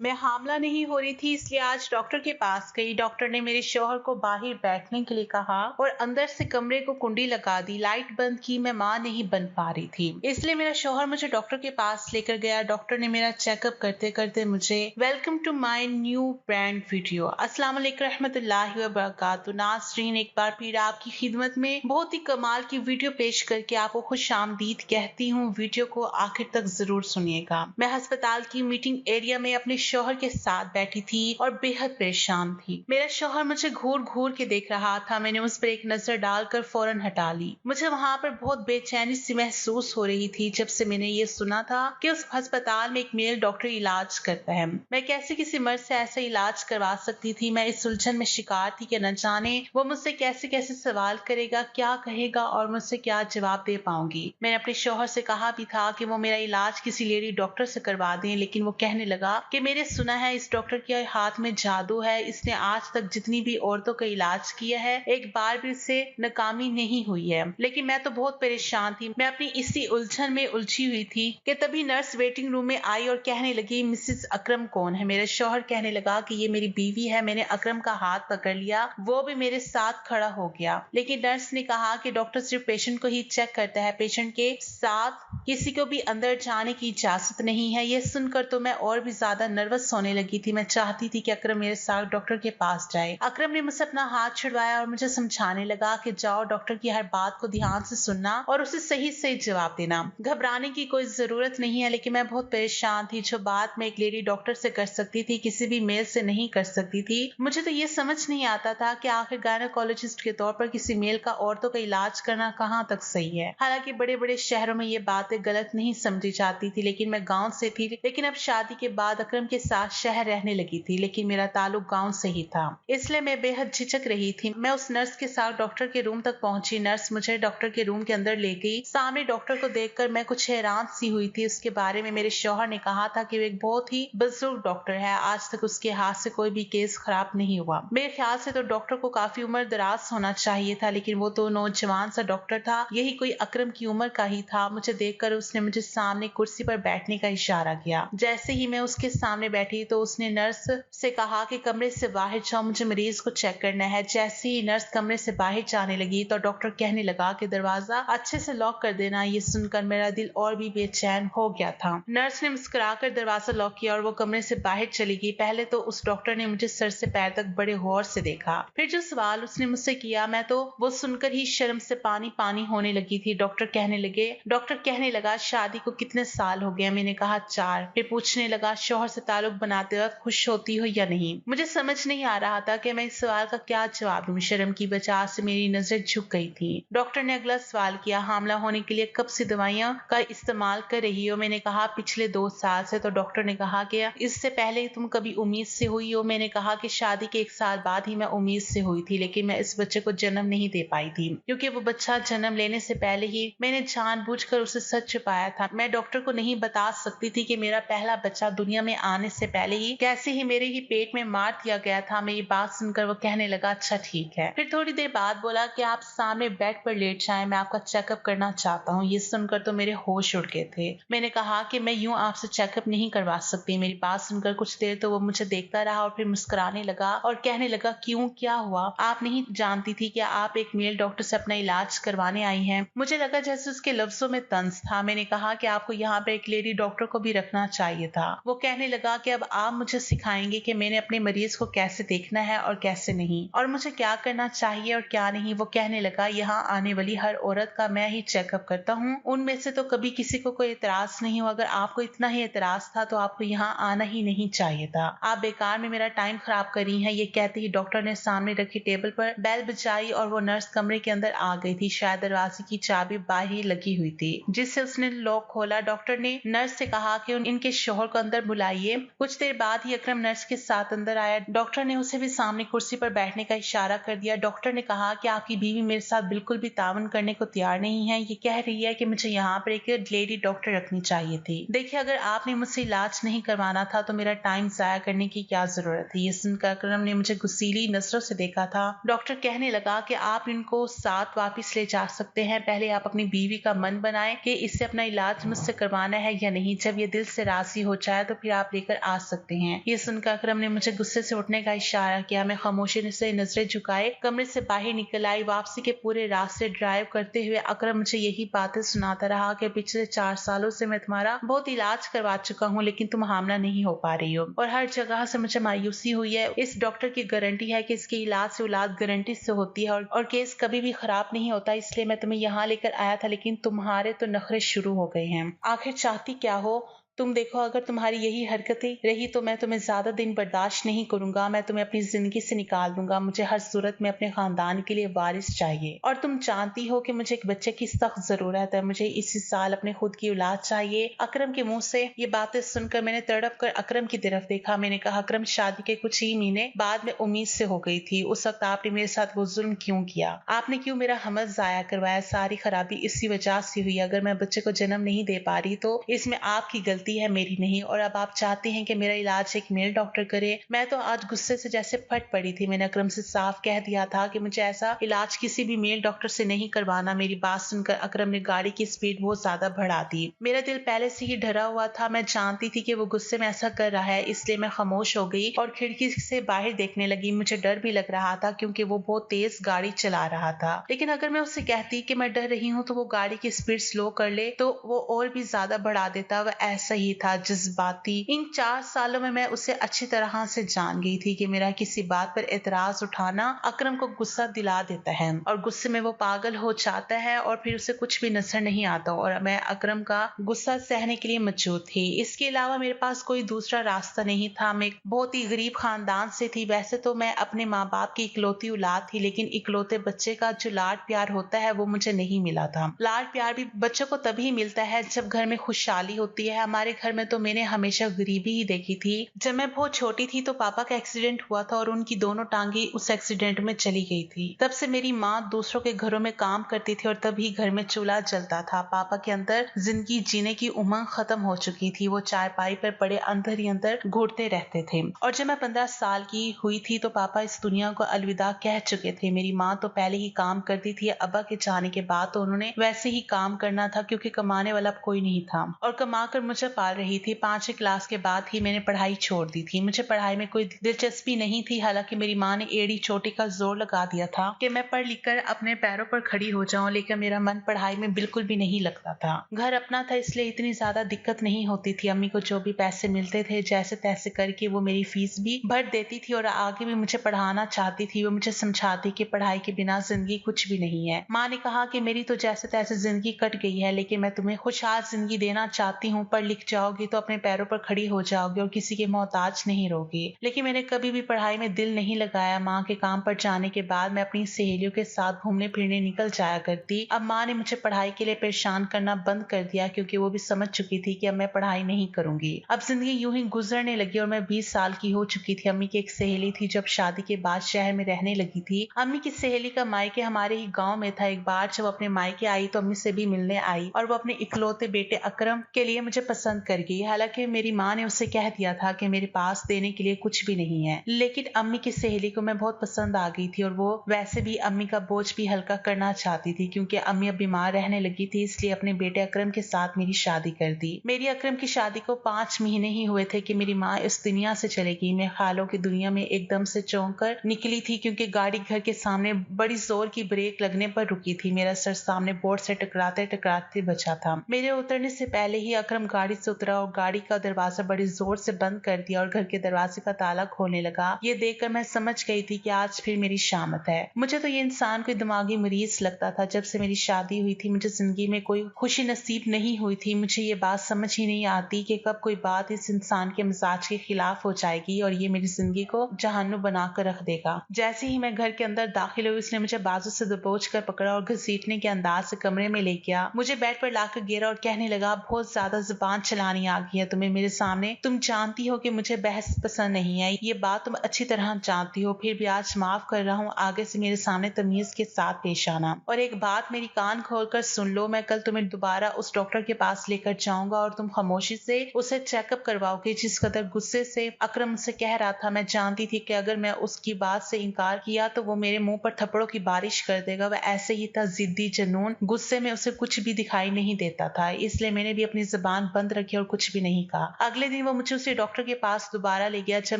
मैं हामला नहीं हो रही थी, इसलिए आज डॉक्टर के पास गई। डॉक्टर ने मेरे शौहर को बाहर बैठने के लिए कहा और अंदर से कमरे को कुंडी लगा दी। लाइट बंद की, मैं मां नहीं बन पा रही थी, इसलिए मेरा शौहर मुझे डॉक्टर के पास लेकर गया। डॉक्टर ने मेरा चेकअप करते करते मुझे welcome to my new brand video, अस्सलाम वालेकुम रहमतुल्लाहि व बरकातहू। नाज़रीन, एक बार फिर आपकी खिदमत में बहुत ही कमाल की वीडियो पेश करके आपको खुश आमदीद कहती हूँ। वीडियो को आखिर तक जरूर सुनिएगा। मैं अस्पताल की मीटिंग एरिया में अपने शौहर के साथ बैठी थी और बेहद परेशान थी। मेरा शौहर मुझे घूर घूर के देख रहा था। मैंने उस पर एक नजर डालकर फौरन हटा ली। मुझे वहाँ पर बहुत बेचैनी सी महसूस हो रही थी जब से मैंने ये सुना था कि उस अस्पताल में एक मेल डॉक्टर इलाज करता है। मैं कैसे किसी मर्द से ऐसा इलाज करवा सकती थी? मैं इस उलझन में शिकार थी कि न जाने वो मुझसे कैसे कैसे सवाल करेगा, क्या कहेगा और मुझसे क्या जवाब दे पाऊंगी। मैंने अपने शौहर से कहा भी था कि वो मेरा इलाज किसी लेडी डॉक्टर से करवा दें, लेकिन वो कहने लगा कि मैंने सुना है इस डॉक्टर के हाथ में जादू है, इसने आज तक जितनी भी औरतों का इलाज किया है एक बार भी इससे नाकामी नहीं हुई है। लेकिन मैं तो बहुत परेशान थी। मैं अपनी इसी उलझन में उलझी हुई थी कि तभी नर्स वेटिंग रूम में आई और कहने लगी, मिसेस अकरम कौन है? मेरा शौहर कहने लगा कि ये मेरी बीवी है। मैंने अकरम का हाथ पकड़ लिया, वो भी मेरे साथ खड़ा हो गया। लेकिन नर्स ने कहा कि डॉक्टर सिर्फ पेशेंट को ही चेक करता है, पेशेंट के साथ किसी को भी अंदर जाने की इजाजत नहीं है। ये सुनकर तो मैं और भी ज्यादा नर्वस होने लगी थी। मैं चाहती थी कि अकरम मेरे साथ डॉक्टर के पास जाए। अकरम ने मुझसे अपना हाथ छुड़वाया और मुझे समझाने लगा कि जाओ, डॉक्टर की हर बात को ध्यान से सुनना और उसे सही सही जवाब देना। घबराने की कोई जरूरत नहीं है। लेकिन मैं बहुत परेशान थी। जो बात मैं एक लेडी डॉक्टर से कर सकती थी, किसी भी मेल से नहीं कर सकती थी। मुझे तो ये समझ नहीं आता था कि आखिर गायनेकोलॉजिस्ट के तौर पर किसी मेल का औरतों का इलाज करना कहाँ तक सही है। हालांकि बड़े बड़े शहरों में ये बातें गलत नहीं समझी जाती थी, लेकिन मैं गांव से थी। लेकिन अब शादी के बाद अकरम के साथ शहर रहने लगी थी, लेकिन मेरा ताल्लुक गांव से ही था, इसलिए मैं बेहद झिझक रही थी। मैं उस नर्स के साथ डॉक्टर के रूम तक पहुंची। नर्स मुझे डॉक्टर के रूम के अंदर ले गई। सामने डॉक्टर को देखकर मैं कुछ हैरान सी हुई थी। उसके बारे में मेरे शौहर ने कहा था कि वो एक बहुत ही बुजुर्ग डॉक्टर है, आज तक उसके हाथ से कोई भी केस खराब नहीं हुआ। मेरे ख्याल से तो डॉक्टर को काफी उम्र दराज होना चाहिए था, लेकिन वो तो नौजवान सा डॉक्टर था, यही कोई अकरम की उम्र का ही था। मुझे देखकर उसने मुझे सामने कुर्सी पर बैठने का इशारा किया। जैसे ही मैं उसके सामने बैठी तो उसने नर्स से कहा कि कमरे से बाहर जाओ, मुझे मरीज को चेक करना है। जैसे ही नर्स कमरे से बाहर जाने लगी तो डॉक्टर कहने लगा कि दरवाजा अच्छे से लॉक कर देना। ये सुनकर मेरा दिल और भी बेचैन हो गया था। नर्स ने मुस्कुराकर दरवाजा लॉक किया और वो कमरे से बाहर चली गई। पहले तो उस डॉक्टर ने मुझे सर से पैर तक बड़े गौर से देखा। फिर जो सवाल उसने मुझसे किया, मैं तो वो सुनकर ही शर्म से पानी पानी होने लगी थी। डॉक्टर कहने लगा, शादी को कितने साल हो गए? मैंने कहा 4। फिर पूछने लगा, शौहर से ताल्लुक बनाते वक्त खुश होती हो या नहीं? मुझे समझ नहीं आ रहा था कि मैं इस सवाल का क्या जवाब दूं। शर्म की वजह से मेरी नजर झुक गई थी। डॉक्टर ने अगला सवाल किया, हामला होने के लिए कब से दवाइयां का इस्तेमाल कर रही हो? मैंने कहा पिछले 2 साल से। तो डॉक्टर ने कहा कि इससे पहले तुम कभी उम्मीद से हुई हो? मैंने कहा कि शादी के 1 साल बाद ही मैं उम्मीद से हुई थी, लेकिन मैं इस बच्चे को जन्म नहीं दे पाई थी, क्योंकि वो बच्चा जन्म लेने से पहले ही मैंने जानबूझकर उसे सच छुपाया था। मैं डॉक्टर को नहीं बता सकती थी कि मेरा पहला बच्चा दुनिया में आने से पहले ही कैसे ही मेरे ही पेट में मार दिया गया था। मेरी बात सुनकर वो कहने लगा, अच्छा ठीक है। फिर थोड़ी देर बाद बोला कि आप सामने बेड पर लेट जाएं, मैं आपका चेकअप करना चाहता हूँ। ये सुनकर तो मेरे होश उड़ गए थे। मैंने कहा कि मैं यूं आपसे चेकअप नहीं करवा सकती। मेरी बात सुनकर कुछ देर तो वो मुझे देखता रहा और फिर मुस्कुराने लगा और कहने लगा, क्यों, क्या हुआ? आप नहीं जानती थी कि आप एक मेल डॉक्टर से अपना इलाज करवाने आई हैं? मुझे लगा जैसे उसके लफ्जों में तंज था। मैंने कहा कि आपको यहाँ पे एक लेडी डॉक्टर को भी रखना चाहिए था। वो कहने लगा कि अब आप मुझे सिखाएंगे कि मैंने अपने मरीज को कैसे देखना है और कैसे नहीं, और मुझे क्या करना चाहिए और क्या नहीं। वो कहने लगा, यहाँ आने वाली हर औरत का मैं ही चेकअप करता हूँ, उनमें से तो कभी किसी को कोई एतराज नहीं हुआ। अगर आपको इतना ही एतराज था तो आपको यहाँ आना ही नहीं चाहिए था। आप बेकार में मेरा टाइम खराब कर रही हैं। ये कहते ही डॉक्टर ने सामने रखी टेबल पर बेल बजाई और वो नर्स कमरे के अंदर आ गई थी। शायद दरवाजे की चाबी बाहर ही लगी हुई थी, जिससे उसने लॉक खोला। डॉक्टर ने नर्स से कहा कि इनके शौहर को अंदर बुलाइए। कुछ देर बाद ही अकरम नर्स के साथ अंदर आया। डॉक्टर ने उसे भी सामने कुर्सी पर बैठने का इशारा कर दिया। डॉक्टर ने कहा कि आपकी बीवी मेरे साथ बिल्कुल भी तावन करने को तैयार नहीं है। ये कह रही है कि मुझे यहाँ पर एक लेडी डॉक्टर रखनी चाहिए थी। देखिए, अगर आपने मुझसे इलाज नहीं करवाना था तो मेरा टाइम जाया करने की क्या जरूरत है? ये सुनकर अकरम ने मुझे गुस्सीली नजरों से देखा था। डॉक्टर कहने लगा कि आप इनको साथ वापिस ले जा सकते हैं। पहले आप अपनी बीवी का मन बनाएं कि इससे अपना इलाज मुझसे करवाना है या नहीं। जब ये दिल से राजी हो जाए तो फिर आप लेकर लेकर आ सकते हैं। ये सुनकर अकरम ने मुझे गुस्से से उठने का इशारा किया। मैं खामोशी से नजरें झुकाए कमरे से बाहर निकल आई। वापसी के पूरे रास्ते ड्राइव करते हुए अकरम मुझे यही बातें सुनाता रहा कि पिछले 4 सालों से मैं तुम्हारा बहुत इलाज करवा चुका हूँ, लेकिन तुम हामला नहीं हो पा रही हो और हर जगह से मुझे मायूसी हुई है। इस डॉक्टर की गारंटी है कि इसके इलाज से औलाद गारंटी से होती है और केस कभी भी खराब नहीं होता, इसलिए मैं तुम्हें यहाँ लेकर आया था, लेकिन तुम्हारे तो नखरे शुरू हो गए हैं। आखिर चाहती क्या हो तुम? देखो, अगर तुम्हारी यही हरकतें रही तो मैं तुम्हें ज्यादा दिन बर्दाश्त नहीं करूंगा। मैं तुम्हें अपनी जिंदगी से निकाल दूंगा। मुझे हर सूरत में अपने खानदान के लिए वारिस चाहिए और तुम जानती हो कि मुझे एक बच्चे की सख्त जरूरत है। मुझे इसी साल अपने खुद की औलाद चाहिए। अकरम के मुंह से ये बातें सुनकर मैंने तड़प कर अकरम की तरफ देखा। मैंने कहा, अकरम, शादी के कुछ ही महीने बाद में उम्मीद से हो गई थी। उस वक्त आपने मेरे साथ वो जुल्म क्यों किया? आपने क्यों मेरा हमल जाया करवाया? सारी खराबी इसी वजह से हुई। अगर मैं बच्चे को जन्म नहीं दे पा रही तो इसमें आपकी गलती है, मेरी नहीं। और अब आप चाहते हैं कि मेरा इलाज एक मेल डॉक्टर करे। मैं तो आज गुस्से से जैसे फट पड़ी थी। मैंने अकरम से साफ कह दिया था कि मुझे ऐसा इलाज किसी भी मेल डॉक्टर से नहीं करवाना। मेरी बात सुनकर अकरम ने गाड़ी की स्पीड बहुत ज्यादा बढ़ा दी। मेरा दिल पहले से ही डरा हुआ था। मैं जानती थी कि वो गुस्से में ऐसा कर रहा है, इसलिए मैं खामोश हो गई और खिड़की से बाहर देखने लगी। मुझे डर भी लग रहा था क्योंकि वो बहुत तेज गाड़ी चला रहा था, लेकिन अगर मैं उससे कहती कि मैं डर रही हूँ तो वो गाड़ी की स्पीड स्लो कर ले तो वो और भी ज्यादा बढ़ा देता। वह ऐसा ही था, जज्बाती। इन 4 सालों में मैं उसे अच्छी तरह से जान गई थी कि मेरा किसी बात पर एतराज उठाना अकरम को गुस्सा दिला देता है और गुस्से में वो पागल हो जाता है और फिर उसे कुछ भी नजर नहीं आता। और मैं अकरम का गुस्सा सहने के लिए मौजूद थी। इसके अलावा मेरे पास कोई दूसरा रास्ता नहीं था। मैं बहुत ही गरीब खानदान से थी। वैसे तो मैं अपने माँ बाप की इकलौती औलाद थी, लेकिन इकलौते बच्चे का जो लाड प्यार होता है वो मुझे नहीं मिला था। लाड प्यार भी बच्चों को तभी मिलता है जब घर में खुशहाली होती है। हमारे घर में तो मैंने हमेशा गरीबी ही देखी थी। जब मैं बहुत छोटी थी तो पापा का एक्सीडेंट हुआ था और उनकी दोनों टांगे उस एक्सीडेंट में चली गई थी। तब से मेरी माँ दूसरों के घरों में काम करती थी और तभी घर में चूल्हा जलता था। पापा के अंदर जिंदगी जीने की उमंग खत्म हो चुकी थी। वो चारपाई पर पड़े अंदर ही अंदर घूरते रहते थे। और जब मैं 15 साल की हुई थी तो पापा इस दुनिया को अलविदा कह चुके थे। मेरी माँ तो पहले ही काम करती थी। अब्बा के जाने के बाद तो उन्होंने वैसे ही काम करना था क्योंकि कमाने वाला कोई नहीं था और कमा कर मुझे पाल रही थी। 5वीं क्लास के बाद ही मैंने पढ़ाई छोड़ दी थी। मुझे पढ़ाई में कोई दिलचस्पी नहीं थी। हालांकि मेरी माँ ने एड़ी चोटी का जोर लगा दिया था कि मैं पढ़ लिख कर अपने पैरों पर खड़ी हो जाऊं, लेकिन मेरा मन पढ़ाई में बिल्कुल भी नहीं लगता था। घर अपना था इसलिए इतनी ज्यादा दिक्कत नहीं होती थी। अम्मी को जो भी पैसे मिलते थे जैसे तैसे करके वो मेरी फीस भी भर देती थी और आगे भी मुझे पढ़ाना चाहती थी। वो मुझे समझाती कि पढ़ाई के बिना जिंदगी कुछ भी नहीं है। माँ ने कहा कि मेरी तो जैसे तैसे जिंदगी कट गई है, लेकिन मैं तुम्हें खुशहाल जिंदगी देना चाहती हूँ। पढ़ लिख जाओगी तो अपने पैरों पर खड़ी हो जाओगी और किसी के मोहताज नहीं रहोगी। लेकिन मैंने कभी भी पढ़ाई में दिल नहीं लगाया। माँ के काम पर जाने के बाद मैं अपनी सहेलियों के साथ घूमने फिरने निकल जाया करती। अब माँ ने मुझे पढ़ाई के लिए परेशान करना बंद कर दिया क्योंकि वो भी समझ चुकी थी कि अब मैं पढ़ाई नहीं करूंगी। अब जिंदगी यूं ही गुजरने लगी और मैं 20 साल की हो चुकी थी। अम्मी की एक सहेली थी जब शादी के बाद शहर में रहने लगी थी। अम्मी की सहेली का मायके हमारे ही गाँव में था। एक बार जब अपने मायके आई तो अम्मी से भी मिलने आई और वो अपने इकलौते बेटे अकरम के लिए मुझे पसंद कर गई। हालांकि मेरी माँ ने उसे कह दिया था कि मेरे पास देने के लिए कुछ भी नहीं है, लेकिन अम्मी की सहेली को मैं बहुत पसंद आ गई थी और वो वैसे भी अम्मी का बोझ भी हल्का करना चाहती थी क्योंकि अम्मी अब बीमार रहने लगी थी। इसलिए अपने बेटे अकरम के साथ मेरी शादी कर दी। मेरी अकरम की शादी को 5 महीने ही हुए थे कि मेरी माँ इस दुनिया से चली गई। मैं ख्यालों की दुनिया में एकदम से चौंक कर निकली थी क्योंकि गाड़ी घर के सामने बड़ी जोर की ब्रेक लगने पर रुकी थी। मेरा सर सामने बोर्ड से टकराते टकराते बचा था। मेरे उतरने से पहले ही अकरम गाड़ी से उतरा और गाड़ी का दरवाजा बड़ी जोर से बंद कर दिया और घर के दरवाजे का ताला खोलने लगा। ये देखकर मैं समझ गई थी कि आज फिर मेरी शामत है। मुझे तो ये इंसान कोई दिमागी मरीज लगता था। जब से मेरी शादी हुई थी मुझे जिंदगी में कोई खुशी नसीब नहीं हुई थी। मुझे ये बात समझ ही नहीं आती कि कब कोई बात इस इंसान के मिजाज के खिलाफ हो जाएगी और ये मेरी जिंदगी को जहान्नुम बना कर रख देगा। जैसे ही मैं घर के अंदर दाखिल हुई उसने मुझे बाजू से दबोच कर पकड़ा और घसीटने के अंदाज से कमरे में ले गया। मुझे बेड पर लाकर गिरा और कहने लगा, बहुत ज्यादा जुबान चलानी आ गई है तुम्हें मेरे सामने। तुम जानती हो कि मुझे बहस पसंद नहीं है, ये बात तुम अच्छी तरह जानती हो, फिर भी आज माफ कर रहा हूँ। आगे से मेरे सामने तमीज के साथ पेश आना। और एक बात मेरी कान खोलकर सुन लो, मैं कल तुम्हें दोबारा उस डॉक्टर के पास लेकर जाऊंगा और तुम खामोशी से उसे चेकअप करवाओगे जिस कदर गुस्से से अकरम से कह रहा था। मैं जानती थी कि अगर मैं उसकी बात से इनकार किया तो वो मेरे मुंह पर थप्पड़ों की बारिश कर देगा। वह ऐसे ही था, जिद्दी, जुनून। गुस्से में उसे कुछ भी दिखाई नहीं देता था, इसलिए मैंने भी अपनी जुबान बंद रखी और कुछ भी नहीं कहा। अगले दिन वो मुझे उसी डॉक्टर के पास दोबारा ले गया। जब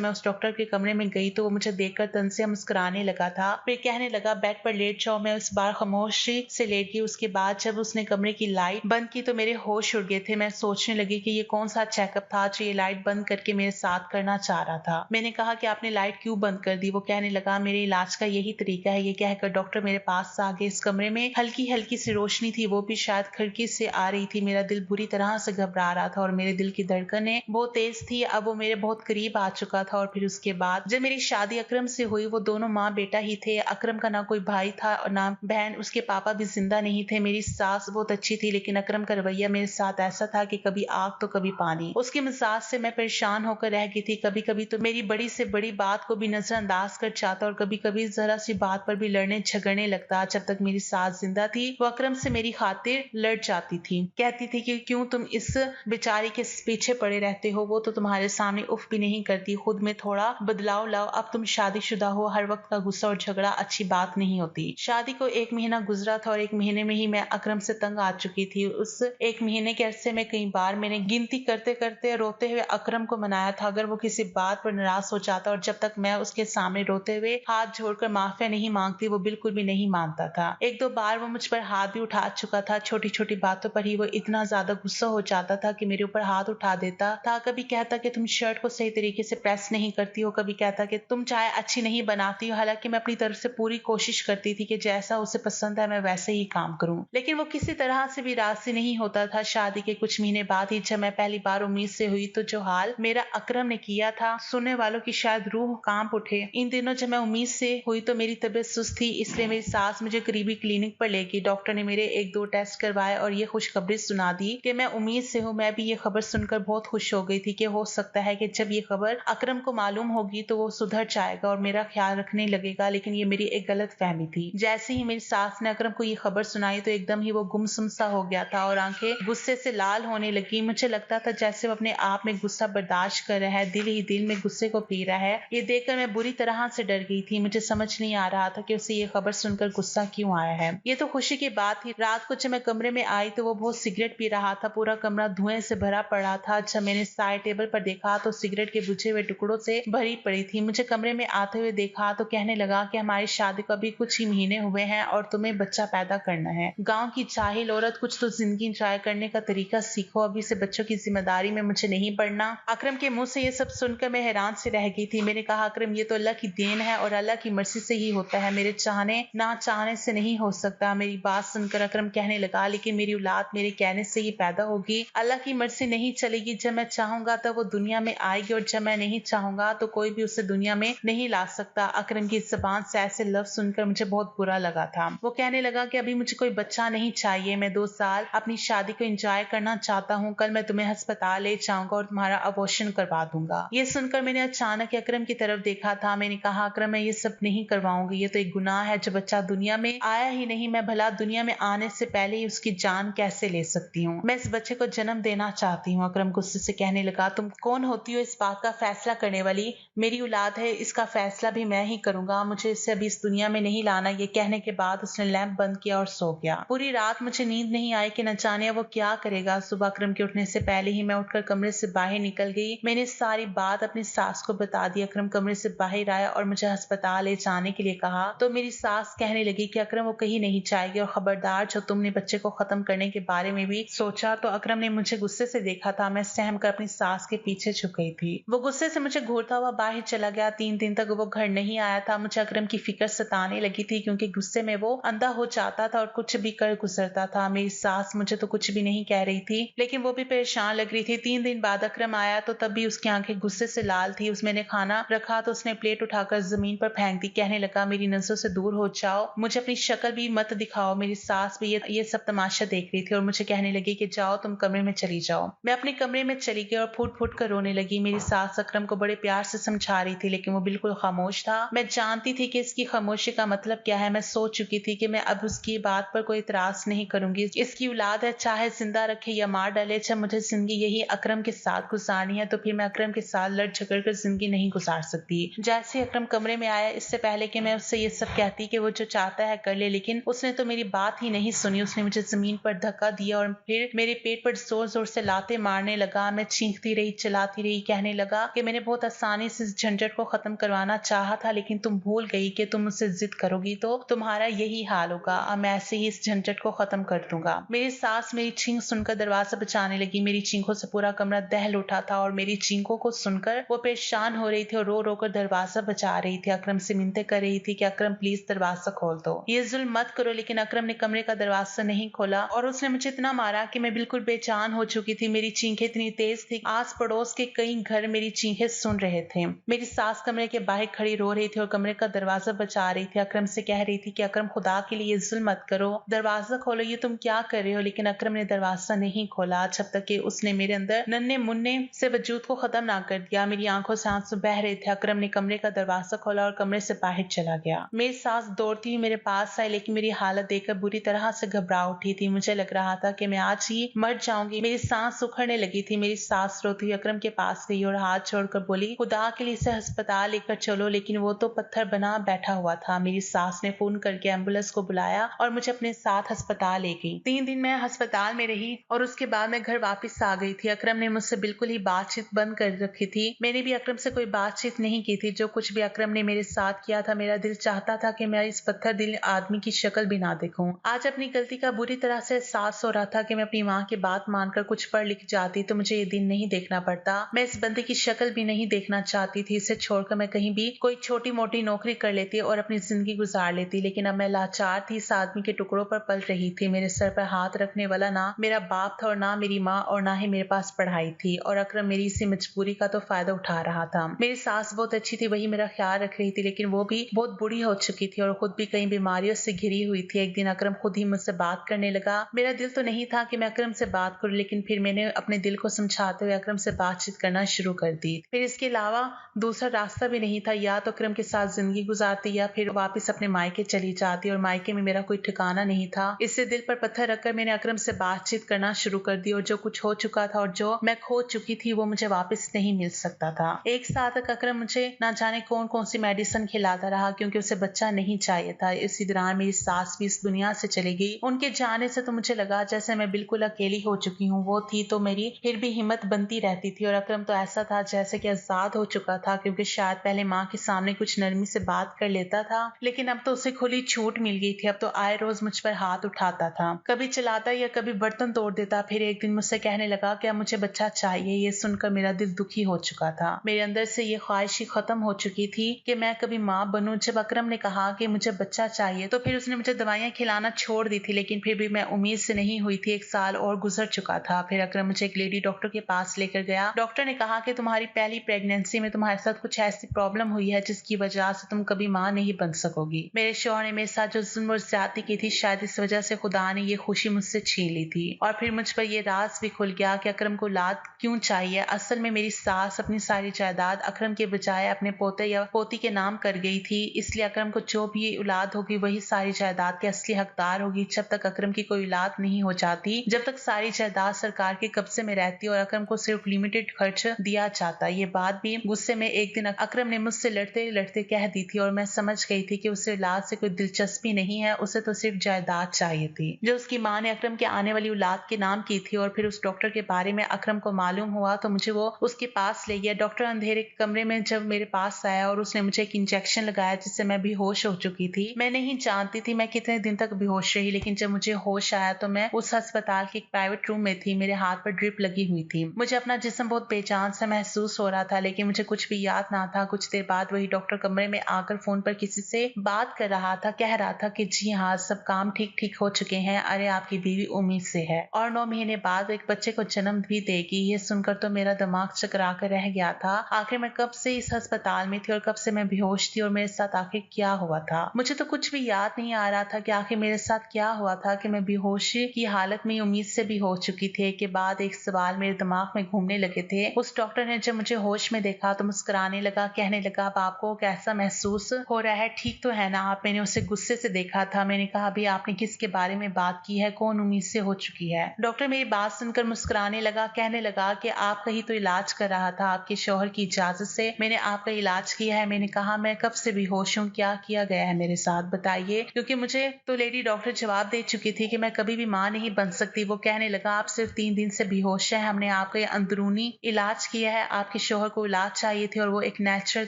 मैं उस डॉक्टर के कमरे में गई तो वो मुझे देखकर तन से मुस्कुराने लगा था, फिर कहने लगा बेड पर लेट जाओ। मैं उस बार खामोशी से लेट गई। उसके बाद जब उसने कमरे की लाइट बंद की तो मेरे होश उड़ गए थे। मैं सोचने लगी कि ये कौन सा चेकअप था जो ये लाइट बंद करके मेरे साथ करना चाह रहा था। मैंने कहा कि आपने लाइट क्यों बंद कर दी? वो कहने लगा मेरे इलाज का यही तरीका है। ये कहकर डॉक्टर मेरे पास आ गए। इस कमरे में हल्की हल्की सी रोशनी थी, वो भी शायद खिड़की से आ रही थी। मेरा दिल बुरी तरह से घबरा रहा था और मेरे दिल की धड़कनें बहुत तेज थी। अब वो मेरे बहुत करीब आ चुका था। और फिर उसके बाद जब मेरी शादी अकरम से हुई, वो दोनों माँ बेटा ही थे। अकरम का ना कोई भाई था और ना बहन। उसके पापा भी जिंदा नहीं थे। मेरी सास बहुत अच्छी थी, लेकिन अकरम का रवैया मेरे साथ ऐसा था कि कभी आग तो कभी पानी। उसके मिजाज से मैं परेशान होकर रह गई थी। कभी कभी तो मेरी बड़ी से बड़ी बात को भी नजरअंदाज कर जाता और कभी कभी जरा सी बात पर भी लड़ने झगड़ने लगता। जब तक मेरी सास जिंदा थी वो अकरम से मेरी खातिर लड़ जाती थी। कहती थी कि क्यों तुम इस बेचारी के पीछे पड़े रहते हो, वो तो तुम्हारे सामने उफ भी नहीं करती। खुद में थोड़ा बदलाव लाओ। अब तुम शादीशुदा हो, हर वक्त का गुस्सा और झगड़ा अच्छी बात नहीं होती। शादी को 1 महीना गुजरा था और 1 महीने में ही मैं अकरम से तंग आ चुकी थी। उस 1 महीने के अरसे में कई बार मैंने गिनती करते करते रोते हुए अकरम को मनाया था। अगर वो किसी बात पर नाराज हो जाता और जब तक मैं उसके सामने रोते हुए हाथ जोड़कर माफिया नहीं मांगती वो बिल्कुल भी नहीं मानता था। 1-2 बार वो मुझ पर हाथ भी उठा चुका था। छोटी छोटी बातों पर ही वो इतना ज्यादा गुस्सा हो जाता था कि मेरे ऊपर हाथ उठा देता था। कभी कहता कि तुम शर्ट को सही तरीके से प्रेस नहीं करती हो, कभी कहता कि तुम चाय अच्छी नहीं बनाती हो। हालांकि मैं अपनी तरफ से पूरी कोशिश करती थी कि जैसा उसे पसंद है मैं वैसे ही काम करूं, लेकिन वो किसी तरह से भी राजी नहीं होता था। शादी के कुछ महीने बाद ही जब मैं पहली बार उम्मीद से हुई तो जो हाल मेरा अकरम ने किया था, सुनने वालों की शायद रूह कांप उठे। इन दिनों जब मैं उम्मीद से हुई तो मेरी तबीयत सुस्त थी, इसलिए मेरी सास मुझे करीबी क्लिनिक पर ले गई। डॉक्टर ने मेरे 1-2 टेस्ट करवाए और ये खुशखबरी सुना दी कि मैं उम्मीद से हूँ। मैं भी ये खबर सुनकर बहुत खुश हो गई थी कि हो सकता है कि जब ये खबर अकरम को मालूम होगी तो वो सुधर जाएगा और मेरा ख्याल रखने लगेगा। लेकिन ये मेरी एक गलत फहमी थी। जैसे ही मेरी सास ने अकरम को ये खबर सुनाई तो एकदम ही वो गुमसुम सा हो गया था और आंखें गुस्से से लाल होने लगी। मुझे लगता था जैसे वो अपने आप में गुस्सा बर्दाश्त कर रहा है, दिल ही दिल में गुस्से को पी रहा है। ये देखकर मैं बुरी तरह से डर गई थी। मुझे समझ नहीं आ रहा था कि उसे ये खबर सुनकर गुस्सा क्यों आया है। ये तो खुशी की बात थी। रात को जब मैं कमरे में आई तो वो बहुत सिगरेट पी रहा था। पूरा कमरा धुएं से भरा पड़ा था। जब मैंने साइड टेबल पर देखा तो सिगरेट के बुझे हुए टुकड़ों से भरी पड़ी थी। मुझे कमरे में आते हुए देखा तो कहने लगा कि हमारी शादी को अभी कुछ ही महीने हुए हैं और तुम्हें बच्चा पैदा करना है। गांव की जाहिल औरत, कुछ तो जिंदगी एंजॉय करने का तरीका सीखो। अभी से बच्चों की जिम्मेदारी में मुझे नहीं पड़ना। अकरम के मुंह से ये सब सुनकर मैं हैरान से रह गई थी। मैंने कहा अकरम ये तो अल्लाह की देन है और अल्लाह की मर्जी से ही होता है, मेरे चाहने ना चाहने से नहीं हो सकता। मेरी बात सुनकर अकरम कहने लगा लेकिन मेरी औलाद मेरे कहने से ही पैदा होगी, अल्लाह की मर्जी नहीं चलेगी। जब मैं चाहूंगा तब वो दुनिया में आएगी और जब मैं नहीं चाहूंगा तो कोई भी उसे दुनिया में नहीं ला सकता। अकरम की जबान से ऐसे लफ्ज सुनकर मुझे बहुत बुरा लगा था। वो कहने लगा कि अभी मुझे कोई बच्चा नहीं चाहिए, मैं 2 साल अपनी शादी को एंजॉय करना चाहता हूँ। कल मैं तुम्हें अस्पताल ले जाऊंगा और तुम्हारा अबॉर्शन करवा दूंगा। ये सुनकर मैंने अचानक अकरम की तरफ देखा था। मैंने कहा अकरम मैं ये सब नहीं करवाऊंगी, ये तो एक गुनाह है। जो बच्चा दुनिया में आया ही नहीं, मैं भला दुनिया में आने से पहले ही उसकी जान कैसे ले सकती हूँ? मैं इस बच्चे को जन्म देना चाहती हूँ। अकरम गुस्से से कहने लगा तुम कौन होती हो इस बात का फैसला करने वाली? मेरी औलाद है, इसका फैसला भी मैं ही करूंगा। मुझे इसे अभी इस दुनिया में नहीं लाना। ये कहने के बाद उसने लैंप बंद किया और सो गया। पूरी रात मुझे नींद नहीं आई कि न जाने वो क्या करेगा। सुबह अकरम के उठने से पहले ही मैं उठकर कमरे से बाहर निकल गई। मैंने सारी बात अपनी सास को बता दी। अकरम कमरे से बाहर आया और मुझे अस्पताल ले जाने के लिए कहा तो मेरी सास कहने लगी कि अकरम वो कहीं नहीं जाएगी और खबरदार जो तुमने बच्चे को खत्म करने के बारे में भी सोचा तो। अकरम ने मुझे गुस्से से देखा था। मैं सहम कर अपनी सास के पीछे छुप गई थी। वो गुस्से से मुझे घूरता हुआ बाहर चला गया। 3 दिन तक वो घर नहीं आया था। मुझे अकरम की फिक्र सताने लगी थी क्योंकि गुस्से में वो अंधा हो जाता था और कुछ भी कर गुजरता था। मेरी सास मुझे तो कुछ भी नहीं कह रही थी लेकिन वो भी परेशान लग रही थी। 3 दिन बाद अकरम आया तो तब भी उसकी आंखें गुस्से से लाल थी। उसने खाना रखा तो उसने प्लेट उठाकर जमीन पर फेंक दी। कहने लगा मेरी नजरों से दूर हो जाओ, मुझे अपनी शक्ल भी मत दिखाओ। मेरी सास भी ये सब तमाशा देख रही थी और मुझे कहने लगी कि जाओ तुम कमरे में चली जाओ। मैं अपने कमरे में चली गई और फूट फूट कर रोने लगी। मेरी सास अकरम को बड़े प्यार से समझा रही थी लेकिन वो बिल्कुल खामोश था। मैं जानती थी कि इसकी खामोशी का मतलब क्या है। मैं सोच चुकी थी कि मैं अब उसकी बात पर कोई इतराज नहीं करूंगी। इसकी औलाद है, चाहे जिंदा रखे या मार डाले, जब मुझे जिंदगी यही अकरम के साथ गुजारनी है तो फिर मैं अकरम के साथ लड़ झगड़ कर जिंदगी नहीं गुजार सकती। जैसे अकरम कमरे में आया, इससे पहले कि मैं उससे ये सब कहती कि वो जो चाहता है कर ले, लेकिन उसने तो मेरी बात ही नहीं सुनी। उसने मुझे जमीन पर धक्का दिया और फिर मेरे पेट पर जोर जोर जोर से लाते मारने लगा। मैं चीखती रही, चिल्लाती रही, कहने लगा कि मैंने बहुत आसानी से इस झंझट को खत्म करवाना चाहा था, लेकिन तुम भूल गई कि तुम मुझसे जिद करोगी तो तुम्हारा यही हाल होगा। अब मैं ऐसे ही इस झंझट को खत्म कर दूंगा। मेरी सास मेरी चीख सुनकर दरवाजा बचाने लगी। मेरी चीखों से पूरा कमरा दहल उठा था और मेरी चीखों को सुनकर वो परेशान हो रही थी और रो रो कर दरवाजा बचा रही थी। अकरम से मिन्नतें कर रही थी कि अकरम प्लीज दरवाजा खोल दो, ये जुल्म मत करो। लेकिन अकरम ने कमरे का दरवाजा नहीं खोला और उसने मुझे इतना मारा कि मैं बिल्कुल बेजान हो चुकी थी। मेरी चीखें इतनी तेज थी, आस पड़ोस के कई घर मेरी चीखें सुन रहे थे। मेरी सास कमरे के बाहर खड़ी रो रही थी और कमरे का दरवाजा बचा रही थी। अकरम से कह रही थी कि अकरम खुदा के लिए जुल्म मत करो, दरवाजा खोलो, ये तुम क्या कर रहे हो। लेकिन अकरम ने दरवाजा नहीं खोला जब तक कि उसने मेरे अंदर नन्हे मुन्ने से वजूद को खत्म ना कर दिया। मेरी आंखों से आंसू बह रहे थे। अकरम ने कमरे का दरवाजा खोला और कमरे से बाहर चला गया। मेरी सास दौड़ती हुई मेरे पास आई, लेकिन मेरी हालत देखकर बुरी तरह से घबरा उठी थी। मुझे लग रहा था कि मैं आज ही मर जाऊंगी। मेरी सांस उखड़ने लगी थी। मेरी सास रोती हुई अकरम के पास गई और हाथ छोड़कर बोली, खुदा के लिए इसे अस्पताल लेकर चलो। लेकिन वो तो पत्थर बना बैठा हुआ था। मेरी सास ने फोन करके एम्बुलेंस को बुलाया और मुझे अपने साथ अस्पताल ले गई। 3 दिन मैं अस्पताल में रही और उसके बाद मैं घर वापस आ गई थी। अकरम ने मुझसे बिल्कुल ही बातचीत बंद कर रखी थी। मैंने भी अकरम से कोई बातचीत नहीं की थी। जो कुछ भी अकरम ने मेरे साथ किया था, मेरा दिल चाहता था कि मैं इस पत्थर दिल आदमी की शक्ल भी ना देखूं। आज अपनी गलती का बुरी तरह से एहसास हो रहा था कि मैं अपनी माँ की बात मानकर कुछ पढ़ लिख जाती तो मुझे ये दिन नहीं देखना पड़ता। मैं इस बंदे की शक्ल भी नहीं देखना चाहती थी। इसे छोड़कर मैं कहीं भी कोई छोटी मोटी नौकरी कर लेती और अपनी जिंदगी गुजार लेती। लेकिन अब मैं लाचार थी, इस आदमी के टुकड़ों पर पल रही थी। मेरे सर पर हाथ रखने वाला ना मेरा बाप था और ना मेरी माँ और ना ही मेरे पास पढ़ाई थी। और अकरम मेरी इसी मजबूरी का तो फायदा उठा रहा था। मेरी सास बहुत अच्छी थी, वही मेरा ख्याल रख रही थी, लेकिन वो भी बहुत बुरी हो चुकी थी और खुद भी कई बीमारियों से घिरी हुई थी। एक दिन अकरम खुद ही मुझसे बात करने लगा। मेरा दिल तो नहीं था कि मैं अकरम से बात करूं, लेकिन फिर मैंने अपने दिल को समझाते हुए अकरम से बातचीत करना शुरू कर दी। फिर इसके अलावा दूसरा रास्ता भी नहीं था, या तो अकरम के साथ जिंदगी गुजारती या फिर वापस अपने मायके चली जाती, और मायके में मेरा कोई ठिकाना नहीं था। इससे दिल पर पत्थर रखकर मैंने अकरम से बातचीत करना शुरू कर दी और जो कुछ हो चुका था और जो मैं खो चुकी थी वो मुझे वापस नहीं मिल सकता था। एक साल तक अकरम मुझे ना जाने कौन कौन सी मेडिसिन खिलाता रहा क्योंकि उसे बच्चा नहीं चाहिए था। इसी दौरान मेरी सास भी इस दुनिया से चली गई। उनके जाने से तो मुझे लगा जैसे मैं बिल्कुल अकेली हो चुकी हूँ। वो थी तो मेरी फिर भी हिम्मत बनती रहती थी, और अकरम तो ऐसा था जैसे कि आजाद हो चुका था, क्योंकि शायद पहले माँ के सामने कुछ नरमी से बात कर लेता था, लेकिन अब तो उसे खुली छूट मिल गई थी। अब तो आए रोज मुझ पर हाथ उठाता था, कभी चिल्लाता या कभी बर्तन तोड़ देता। फिर एक दिन मुझसे कहने लगा कि अब मुझे बच्चा चाहिए। ये सुनकर मेरा दिल दुखी हो चुका था। मेरे अंदर से ये ख्वाहिश ही खत्म हो चुकी थी कि मैं कभी माँ बनूं। जब अकरम ने कहा कि मुझे बच्चा चाहिए तो फिर उसने मुझे दवाइयाँ खिलाना छोड़ दी थी, लेकिन फिर भी मैं उम्मीद से नहीं हुई थी। 1 साल और गुजर चुका था। फिर अकरम मुझे एक लेडी डॉक्टर के पास लेकर गया। डॉक्टर ने कहा कि तुम्हारी पहली प्रेगनेंसी में तुम्हारे साथ कुछ ऐसी प्रॉब्लम हुई है जिसकी वजह से तुम कभी माँ नहीं बन सकोगी। मेरे शौहर ने मेरे साथ जो जुल्म और ज्यादती की थी, शायद इस वजह से खुदा ने ये खुशी मुझसे छीन ली थी। और फिर मुझ पर यह राज भी खुल गया कि अकरम को औलाद क्यों चाहिए। असल में मेरी सास अपनी सारी जायदाद अकरम के बजाय अपने पोते या पोती के नाम कर गई थी, इसलिए अकरम को जो भी औलाद होगी वही सारी जायदाद के असली हकदार होगी। जब तक अकरम की कोई औलाद नहीं हो जाती, जब तक सारी जायदाद सरकार के कब्जे में रहती और अकरम को सिर्फ लिमिटेड खर्च दिया जाता। ये बात भी गुस्से में एक दिन अकरम ने मुझसे लड़ते लड़ते कह दी थी, और मैं समझ गई थी कि उसे औलाद से कोई दिलचस्पी नहीं है, उसे तो सिर्फ जायदाद चाहिए थी जो उसकी माँ ने अकरम के आने वाली औलाद के नाम की थी। और फिर उस डॉक्टर के बारे में अकरम को मालूम हुआ तो मुझे वो उसके पास ले गया। डॉक्टर अंधेरे कमरे में जब मेरे पास आया और उसने मुझे एक इंजेक्शन लगाया जिससे मैं बेहोश हो चुकी थी। मैं नहीं जानती थी मैं कितने दिन तक बेहोश रही, लेकिन जब मुझे होश आया तो मैं उस अस्पताल के एक प्राइवेट रूम में थी। मेरे हाथ पर ड्रिप लगी हुई थी। मुझे अपना जिस्म बहुत बेजान सा महसूस हो रहा था, लेकिन मुझे कुछ भी याद ना था। कुछ देर बाद वही डॉक्टर कमरे में आकर फोन पर किसी से बात कर रहा था। कह रहा था कि जी हाँ, सब काम ठीक ठीक हो चुके हैं। अरे आपकी बीवी उम्मीद से है और 9 महीने बाद एक बच्चे को जन्म भी देगी। ये सुनकर तो मेरा दिमाग चकरा कर रह गया था। आखिर मैं कब से इस अस्पताल में थी और कब से मैं बेहोश थी और मेरे साथ आखिर क्या हुआ था। मुझे तो कुछ भी याद नहीं आ रहा था कि आखिर मेरे साथ क्या हुआ था कि मैं बेहोशी की हालत में उम्मीद से भी हो चुकी थी। के बाद एक सवाल मेरे दिमाग में घूमने लगे थे। उस डॉक्टर ने जब मुझे होश में देखा तो मुस्कुराने लगा, कहने लगा अब आपको कैसा महसूस हो रहा है, ठीक तो है ना आप। मैंने उसे गुस्से से देखा था। मैंने कहा अभी आपने किसके बारे में बात की है, कौन उम्मीद से हो चुकी है। डॉक्टर मेरी बात सुनकर मुस्कुराने लगा, कहने लगा कि आपका ही तो इलाज कर रहा था, आपके शौहर की इजाजत से मैंने आपका इलाज किया है। मैंने कहा मैं कब से बेहोश हूँ, क्या किया गया है मेरे साथ बताइए, क्योंकि मुझे तो लेडी डॉक्टर जवाब दे चुकी थी कि मैं कभी भी माँ नहीं बन सकती। वो कहने लगा आप सिर्फ 3 दिन से बेहोश है, हमने आपका ये अंदरूनी इलाज किया है, आपके शौहर को इलाज चाहिए थी और वो एक नेचुरल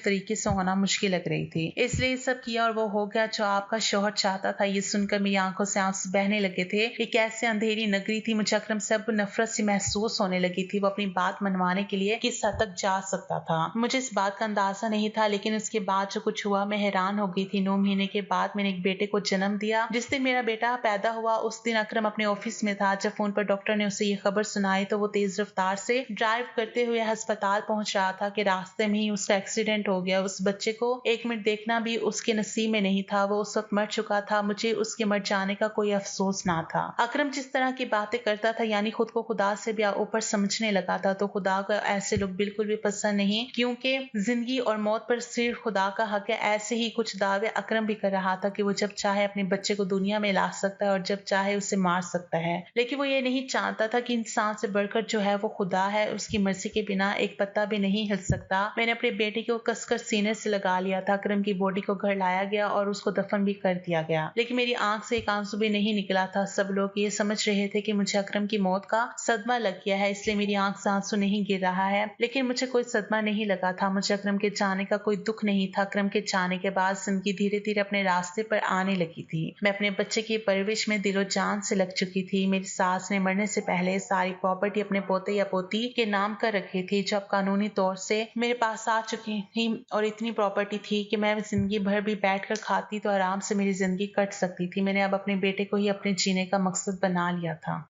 तरीके से होना मुश्किल लग रही थी, इसलिए सब किया और वो हो गया जो आपका शौहर चाहता था। ये सुनकर मेरी आंखों से आंसू बहने लगे थे। ये कैसे अंधेरी नगरी थी, मुझे अकरम से अब नफरत सी महसूस होने लगी थी। वो अपनी बात मनवाने के लिए किस हद तक जा सकता था, मुझे इस बात का अंदाजा नहीं था, लेकिन उसके बाद जो कुछ हुआ मैं हैरान हो गई थी। 9 महीने के बाद मैंने एक बेटे को जन्म दिया। जिस दिन मेरा बेटा पैदा हुआ उस दिन अकरम अपने ऑफिस में था। जब फोन पर डॉक्टर ने उसे ये खबर सुनाई तो वो तेज रफ्तार से ड्राइव करते हुए अस्पताल पहुंच रहा था कि रास्ते में ही उसका एक्सीडेंट हो गया। उस बच्चे को 1 मिनट देखना भी उसके नसीब में नहीं था, वो उस वक्त मर चुका था। मुझे उसके मर जाने का कोई अफसोस ना था। अकरम जिस तरह की बातें करता था, यानी खुद को खुदा से भी ऊपर समझने लगा था, तो खुदा को ऐसे लोग बिल्कुल भी पसंद नहीं, क्योंकि जिंदगी और मौत पर सिर्फ खुदा का हक है। ऐसे ही कुछ दावे अकरम भी कर रहा था कि वो जब चाहे अपने बच्चे को दुनिया में ला सकता है और जब चाहे उसे मार सकता है, लेकिन वो ये नहीं जानता था कि इंसान से बढ़कर जो है वो खुदा है। उसकी मर्जी के बिना एक पत्ता भी नहीं हिल सकता। मैंने अपने बेटे को कसकर सीने से लगा लिया था। अकरम की बॉडी को घर लाया गया और उसको दफन भी कर दिया गया, लेकिन मेरी आंख से एक आंसू भी नहीं निकला था। सब लोग ये समझ रहे थे कि मुझे अकरम की मौत का सदमा लग गया है, इसलिए मेरी आंख से आंसू नहीं गिर रहा है, लेकिन मुझे कोई सदमा नहीं लगा था। मुझे अकरम के जाने का कोई दुख नहीं था। अकरम के जाने के बाद जिंदगी धीरे धीरे अपने रास्ते पर आने लगी थी। मैं अपने बच्चे की परवरिश में दिलो जान से लग चुकी थी। मेरी सास ने मरने से पहले सारी प्रॉपर्टी अपने पोते या पोती के नाम कर रखी थी, जो अब कानूनी तौर से मेरे पास आ चुकी थी, और इतनी प्रॉपर्टी थी कि मैं जिंदगी भर भी बैठकर खाती तो आराम से मेरी जिंदगी कट सकती थी। मैंने अब अपने बेटे को ही अपने जीने का मकसद बना लिया था।